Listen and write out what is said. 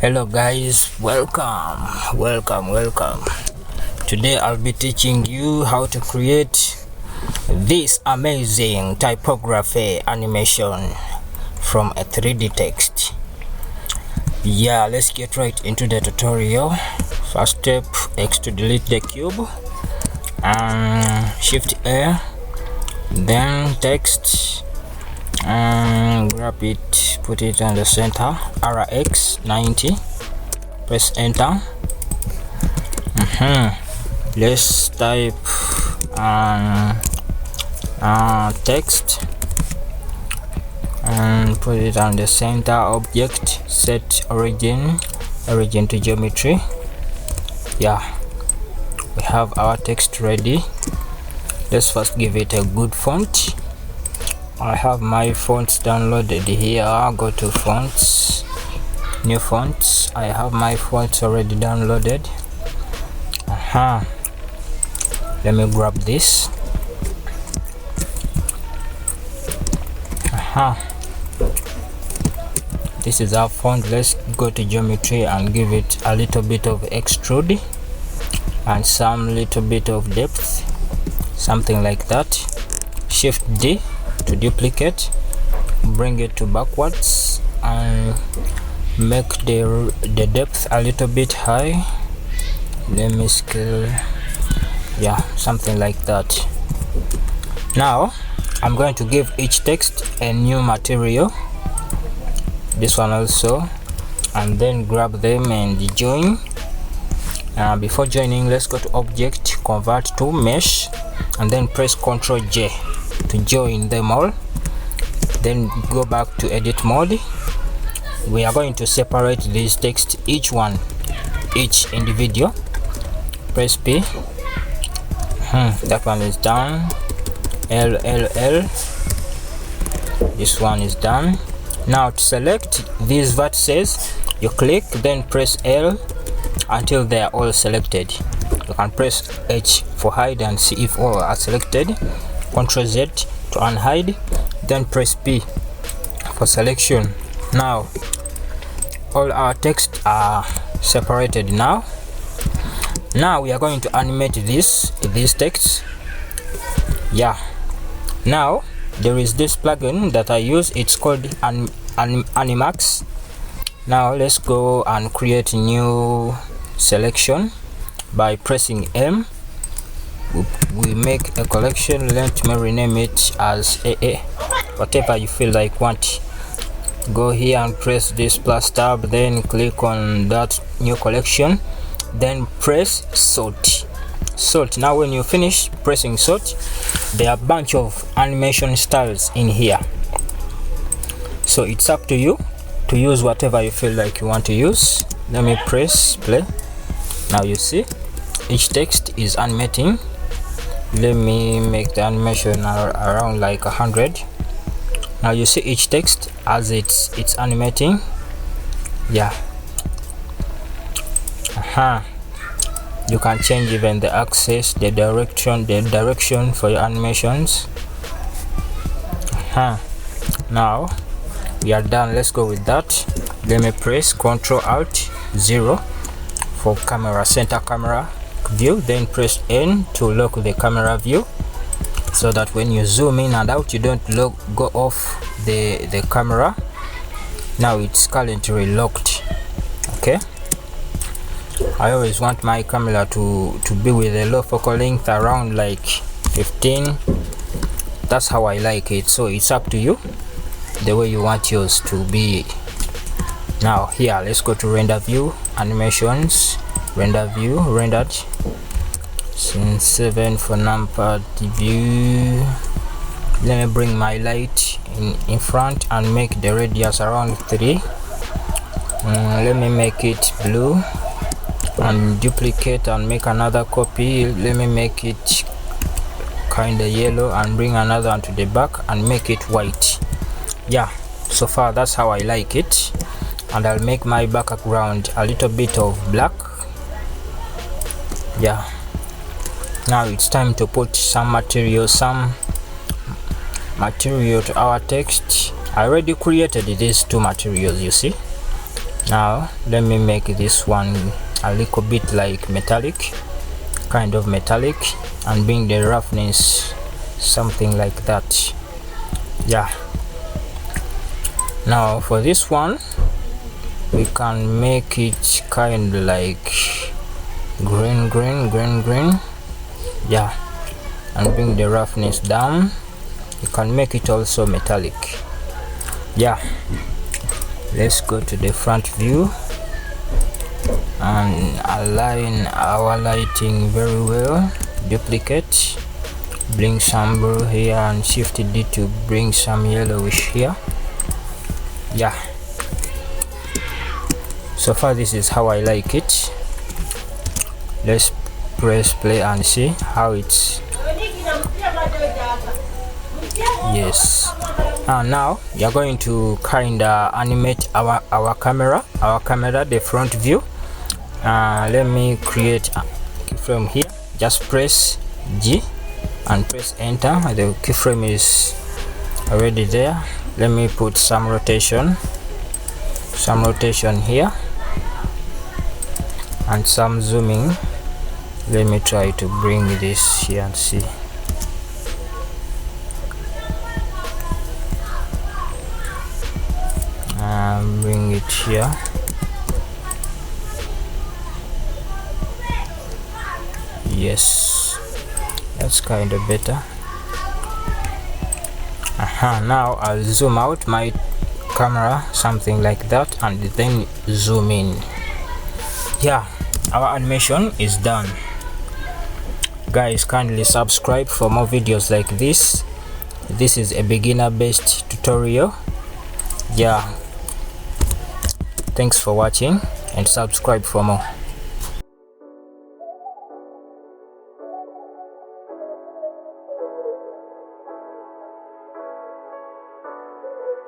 Hello guys, welcome. Today I'll be teaching you how to create this amazing typography animation from a 3D text. Yeah, let's get right into the tutorial. First step, X to delete the cube, and Shift A, then text, and grab it, put it on the center, RX 90, press enter. Let's type text and put it on the center. Object, set origin to geometry. Yeah, we have our text ready. Let's first give it a good font. I have my fonts downloaded here. Go to fonts, new fonts. I have my fonts already downloaded. Let me grab this. This is our font. Let's go to geometry and give it a little bit of extrude and some little bit of depth, something like that. Shift D to duplicate, bring it to backwards and make the depth a little bit high. Let me scale, yeah, something like that. Now I'm going to give each text a new material, this one also, and then grab them and join. Before joining, let's go to object, convert to mesh, and then press Ctrl J to join them all. Then go back to edit mode. We are going to separate this text, each individual. Press P. That one is done. L. This one is done. Now to select these vertices, you click, then press L until they are all selected. You can press H for hide and see if all are selected. Ctrl Z to unhide, then press P for selection. Now all our text are separated. Now we are going to animate these texts. Yeah, now there is this plugin that I use. It's called Animax. Now let's go and create a new selection by pressing M. We make a collection. Let me rename it as AA, whatever you feel like want. Go here and press this plus tab, then click on that new collection, then press sort. Now when you finish pressing sort, there are a bunch of animation styles in here, so it's up to you to use whatever you feel like you want to use. Let me press play. Now you see each text is animating. Let me make the animation around like 100. Now you see each text as it's animating. Yeah. You can change even the axis, the direction for your animations. Now we are done. Let's go with that. Let me press Ctrl Alt 0 for camera, center camera view, then press N to lock the camera view, so that when you zoom in and out, you don't go off the camera. Now it's currently locked. Okay, I always want my camera to be with a low focal length around like 15. That's how I like it, so it's up to you the way you want yours to be. Now here, let's go to render view, animations, render view, rendered, scene 7 for numpad view. Let me bring my light in front and make the radius around 3. Let me make it blue and duplicate and make another copy. Let me make it kind of yellow and bring another one to the back and make it white. Yeah, so far that's how I like it. And I'll make my background a little bit of black. Yeah, now it's time to put some material to our text. I already created these two materials, you see. Now let me make this one a little bit like metallic, kind of metallic, and bring the roughness something like that. Yeah, now for this one we can make it kind of like green. Yeah, and bring the roughness down. You can make it also metallic. Yeah, let's go to the front view and align our lighting very well. Duplicate, bring some blue here, and shift D to bring some yellowish here. Yeah, so far this is how I like it. Let's press play and see how it's. Yes, and now you're going to kinda animate our camera, the front view. Let me create a keyframe here. Just press G and press enter. The keyframe is already there. Let me put some rotation here and some zooming. Let me try to bring this here and see. Bring it here. Yes, that's kind of better. Now I'll zoom out my camera something like that and then zoom in. Yeah, our animation is done. Guys, kindly subscribe for more videos like this. This is a beginner based tutorial. Yeah, thanks for watching and subscribe for more.